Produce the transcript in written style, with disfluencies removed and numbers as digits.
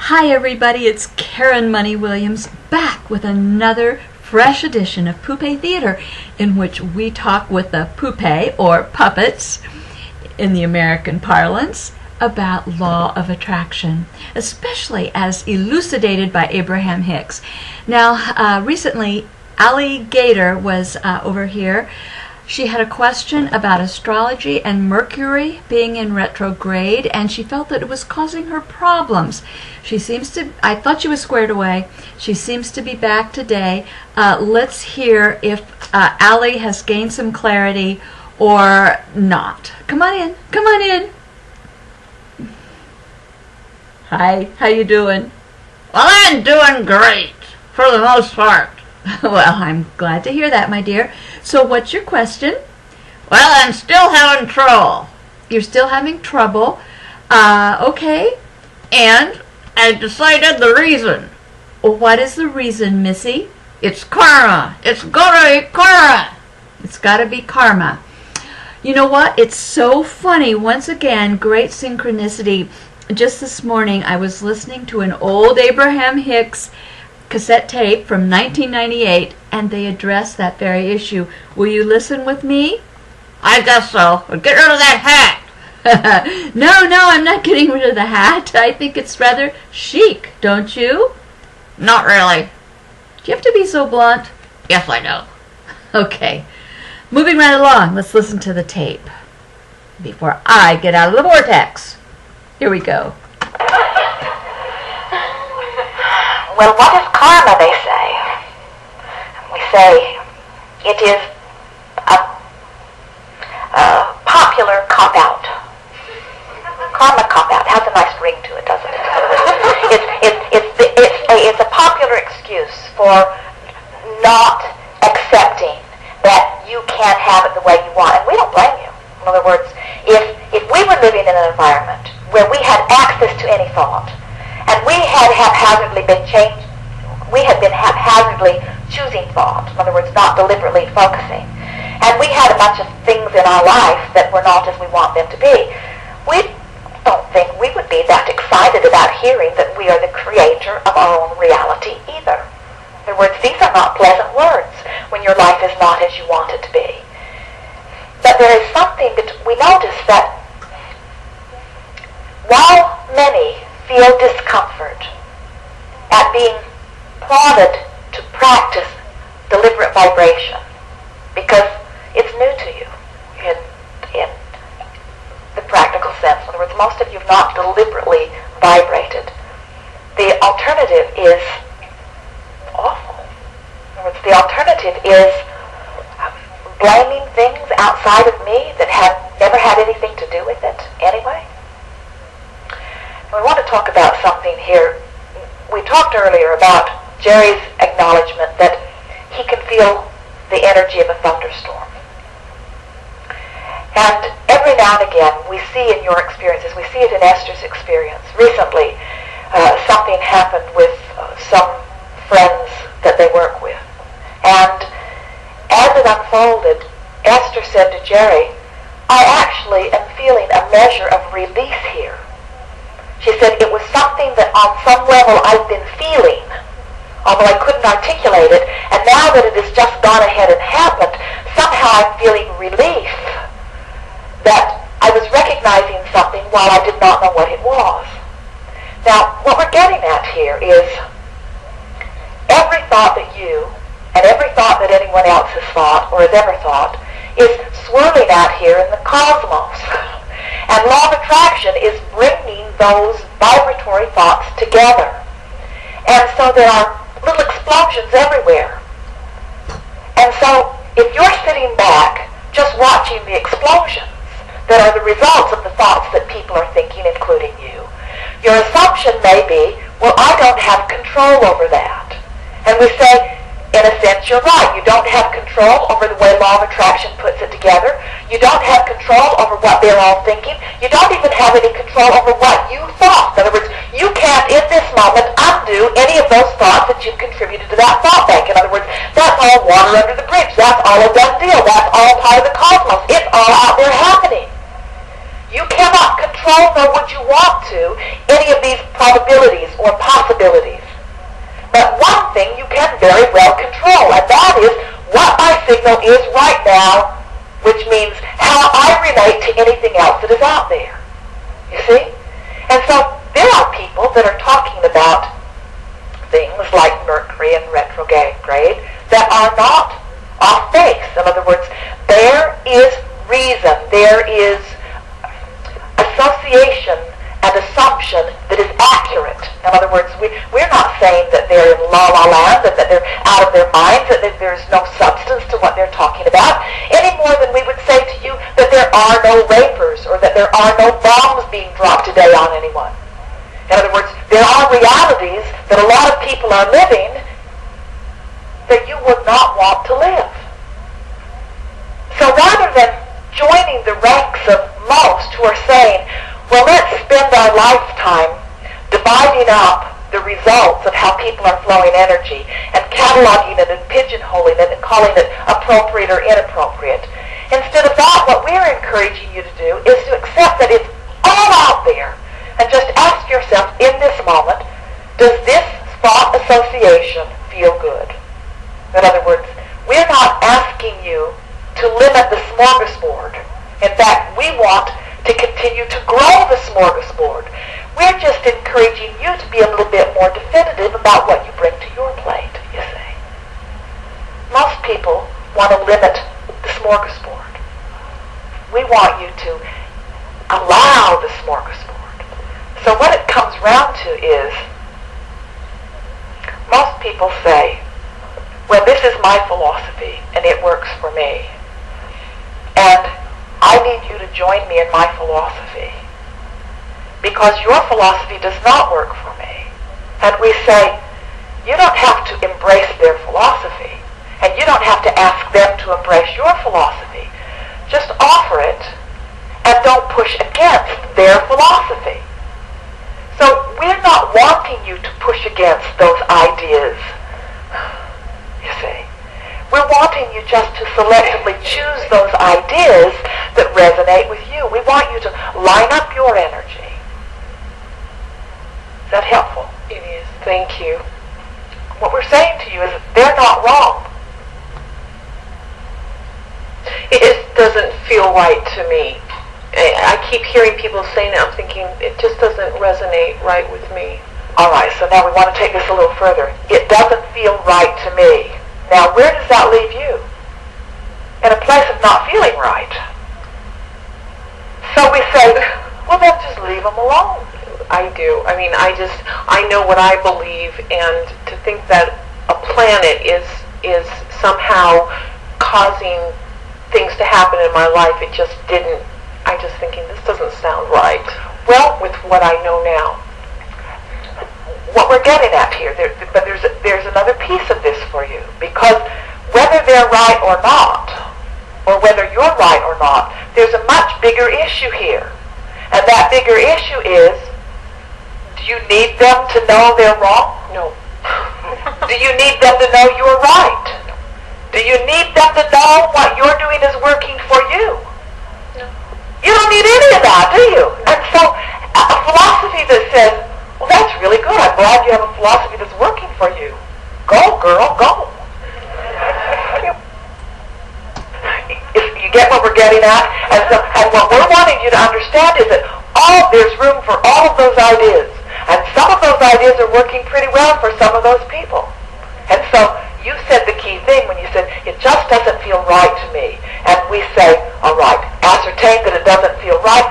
Hi everybody, it's Karen Money Williams back with another fresh edition of Poupée Theater, in which we talk with the poupée, or puppets in the American parlance, about law of attraction, especially as elucidated by Abraham-Hicks. Now, recently, Allie Gator was over here. She had a question about astrology and Mercury being in retrograde, and she felt that it was causing her problems. She seems to, I thought she was squared away. She seems to be back today. Let's hear if Allie has gained some clarity or not. Come on in. Come on in. Hi, how you doing? Well, I'm doing great, for the most part. Well, I'm glad to hear that, my dear. So what's your question? Well, I'm still having trouble. You're still having trouble. Okay. And I decided the reason. Well, what is the reason, Missy? It's karma. It's gotta be karma. It's gotta be karma. You know what? It's so funny. Once again, great synchronicity. Just this morning, I was listening to an old Abraham-Hicks cassette tape from 1998, and they addressed that very issue. Will you listen with me? I guess so. Get rid of that hat. No, I'm not getting rid of the hat. I think it's rather chic, don't you? Not really. Do you have to be so blunt? Yes, I do. Okay. Moving right along, let's listen to the tape before I get out of the vortex. Here we go. Well, what is karma, they say? We say it is a popular cop-out. Karma cop-out has a nice ring to it, doesn't it? It's a popular excuse for not accepting that you can't have it the way you want, and we don't blame you. In other words, if we were living in an environment where we had access to any thought, and we had haphazardly choosing thought, in other words, not deliberately focusing, and we had a bunch of things in our life that were not as we want them to be, we don't think we would be that excited about hearing that we are the creator of our own reality either. In other words, these are not pleasant words when your life is not as you want it to be. But there is something that we notice that while many feel discomfort at being prodded to practice deliberate vibration because it's new to you in the practical sense. In other words, most of you have not deliberately vibrated. The alternative is awful. In other words, the alternative is blaming things outside of me that have never had anything to do with it anyway. We want to talk about something here. We talked earlier about Jerry's acknowledgement that he can feel the energy of a thunderstorm. And every now and again, we see in your experiences, we see it in Esther's experience. Recently, something happened with some friends that they work with. And as it unfolded, Esther said to Jerry, I actually am feeling a measure of release here. She said it was something that on some level I've been feeling, although I couldn't articulate it, and now that it has just gone ahead and happened, somehow I'm feeling relief that I was recognizing something while I did not know what it was. Now, what we're getting at here is every thought that you and every thought that anyone else has thought or has ever thought is swirling out here in the cosmos. And law of attraction is bringing those vibratory thoughts together. And so there are little explosions everywhere. And so if you're sitting back just watching the explosions that are the results of the thoughts that people are thinking, including you, your assumption may be, well, I don't have control over that. And we say, in a sense, you're right. You don't have control over the way law of attraction puts it together. You don't have control over what they're all thinking. You don't even have any control over what you thought. In other words, you can't, in this moment, undo any of those thoughts that you've contributed to that thought bank. In other words, that's all water under the bridge. That's all a done deal. That's all part of the cosmos. It's all out there happening. You cannot control, nor would you want to, any of these probabilities more possibilities. But one thing you can very well control, and that is what my signal is right now, which means how I relate to anything else that is out there. You see? And so there are people that are talking about things like Mercury and retrograde that are not off base. In other words, there is reason, there is association and assumption that is accurate. In other words, we're not saying that they're in la-la land and that they're out of their minds, that there's no substance to what they're talking about, any more than we would say to you that there are no rapers or that there are no bombs being dropped today on anyone. In other words, there are realities that a lot of people are living that you would not want to live. So rather than joining the ranks of most who are saying, well, let's spend our lifetime dividing up the results of how people are flowing energy and cataloging it and pigeonholing it and calling it appropriate or inappropriate. Instead of that, what we're encouraging you to do is to accept that it's all out there and just ask yourself in this moment, does this thought association feel good? In other words, we're not asking you to limit the smorgasbord. In fact, we want to continue to grow the smorgasbord. We're just encouraging you to be a little bit more definitive about what you bring to your plate, you see. Most people want to limit the smorgasbord. We want you to allow the smorgasbord. So what it comes round to is, most people say, well, this is my philosophy and it works for me. And I need you to join me in my philosophy because your philosophy does not work for me. And we say, you don't have to embrace their philosophy and you don't have to ask them to embrace your philosophy. Just offer it and don't push against their philosophy. So we're not wanting you to push against those ideas, you see. We're wanting you just to selectively choose those ideas that resonate with you. We want you to line up your energy. Is that helpful? It is. Thank you. What we're saying to you is that they're not wrong. It just doesn't feel right to me. I keep hearing people saying it. I'm thinking it just doesn't resonate right with me. All right, so now we want to take this a little further. It doesn't feel right to me. Now, where does that leave you? In a place of not feeling right. So we say, well, then just leave them alone. I do. I mean, I know what I believe, and to think that a planet is somehow causing things to happen in my life, I just thinking, this doesn't sound right. Well, with what I know now. What we're getting at here, but there's another piece of this for you, because whether they're right or not, or whether you're right or not, there's a much bigger issue here. And that bigger issue is, do you need them to know they're wrong? No. Do you need them to know you're right? Do you need them to know what you're doing is working for you? No. You don't need any of that, do you? And so a philosophy that says, well, that's really good. I'm glad you have a philosophy that's working for you. Go, girl, go. You get what we're getting at? And what we're wanting you to understand is that there's room for all of those ideas. And some of those ideas are working pretty well for some of those people. And so you said the key thing when you said, it just doesn't feel right to me. And we say, all right, ascertain that it doesn't feel right,